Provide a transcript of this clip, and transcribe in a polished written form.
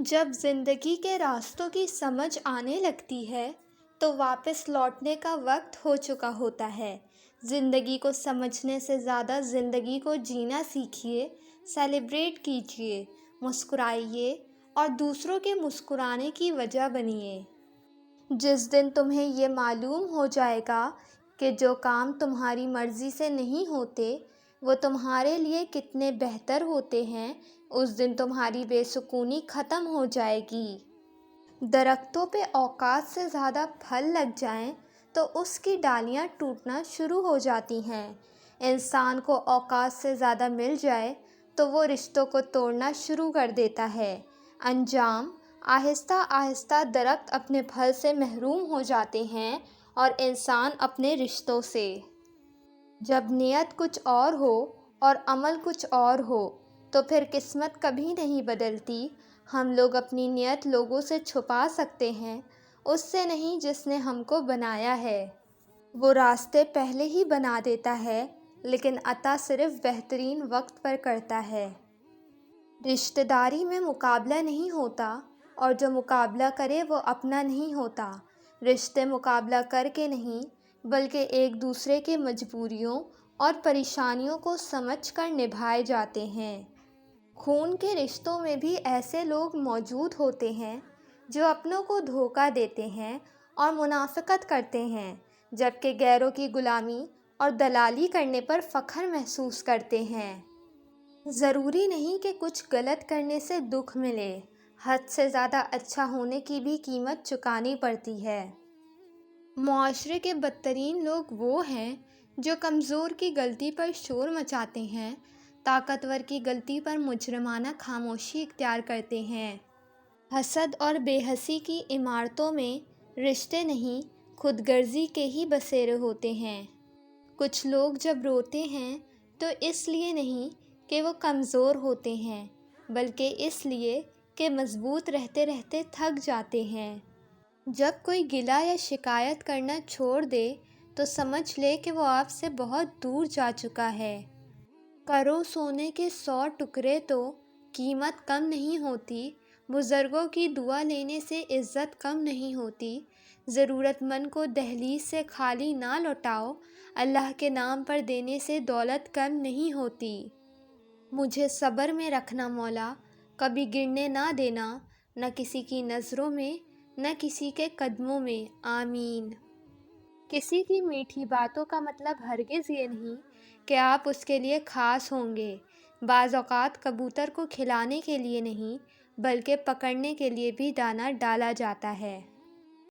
جب زندگی کے راستوں کی سمجھ آنے لگتی ہے تو واپس لوٹنے کا وقت ہو چکا ہوتا ہے۔ زندگی کو سمجھنے سے زیادہ زندگی کو جینا سیکھیے، سیلیبریٹ کیجیے، مسکرائیے اور دوسروں کے مسکرانے کی وجہ بنیے۔ جس دن تمہیں یہ معلوم ہو جائے گا کہ جو کام تمہاری مرضی سے نہیں ہوتے وہ تمہارے لیے کتنے بہتر ہوتے ہیں، اس دن تمہاری بے سکونی ختم ہو جائے گی۔ درختوں پہ اوقات سے زیادہ پھل لگ جائیں تو اس کی ڈالیاں ٹوٹنا شروع ہو جاتی ہیں۔ انسان کو اوقات سے زیادہ مل جائے تو وہ رشتوں کو توڑنا شروع کر دیتا ہے۔ انجام: آہستہ آہستہ درخت اپنے پھل سے محروم ہو جاتے ہیں اور انسان اپنے رشتوں سے۔ جب نیت کچھ اور ہو اور عمل کچھ اور ہو تو پھر قسمت کبھی نہیں بدلتی۔ ہم لوگ اپنی نیت لوگوں سے چھپا سکتے ہیں، اس سے نہیں جس نے ہم کو بنایا ہے۔ وہ راستے پہلے ہی بنا دیتا ہے لیکن عطا صرف بہترین وقت پر کرتا ہے۔ رشتہ داری میں مقابلہ نہیں ہوتا اور جو مقابلہ کرے وہ اپنا نہیں ہوتا۔ رشتے مقابلہ کر کے نہیں بلکہ ایک دوسرے کے مجبوریوں اور پریشانیوں کو سمجھ کر نبھائے جاتے ہیں۔ خون کے رشتوں میں بھی ایسے لوگ موجود ہوتے ہیں جو اپنوں کو دھوکہ دیتے ہیں اور منافقت کرتے ہیں، جبکہ غیروں کی غلامی اور دلالی کرنے پر فخر محسوس کرتے ہیں۔ ضروری نہیں کہ کچھ غلط کرنے سے دکھ ملے، حد سے زیادہ اچھا ہونے کی بھی قیمت چکانی پڑتی ہے۔ معاشرے کے بدترین لوگ وہ ہیں جو کمزور کی غلطی پر شور مچاتے ہیں، طاقتور کی غلطی پر مجرمانہ خاموشی اختیار کرتے ہیں۔ حسد اور بے حسی کی عمارتوں میں رشتے نہیں، خود غرضی کے ہی بسیرے ہوتے ہیں۔ کچھ لوگ جب روتے ہیں تو اس لیے نہیں کہ وہ کمزور ہوتے ہیں بلکہ اس لیے کہ مضبوط رہتے رہتے تھک جاتے ہیں۔ جب کوئی گلہ یا شکایت کرنا چھوڑ دے تو سمجھ لے کہ وہ آپ سے بہت دور جا چکا ہے۔ کرو سونے کے 100 ٹکڑے تو قیمت کم نہیں ہوتی، بزرگوں کی دعا لینے سے عزت کم نہیں ہوتی، ضرورت مند کو دہلیز سے خالی نہ لوٹاؤ، اللہ کے نام پر دینے سے دولت کم نہیں ہوتی۔ مجھے صبر میں رکھنا مولا، کبھی گرنے نہ دینا، نہ کسی کی نظروں میں نہ کسی کے قدموں میں، آمین۔ کسی کی میٹھی باتوں کا مطلب ہرگز یہ نہیں کہ آپ اس کے لیے خاص ہوں گے۔ بعض اوقات کبوتر کو کھلانے کے لیے نہیں بلکہ پکڑنے کے لیے بھی دانہ ڈالا جاتا ہے۔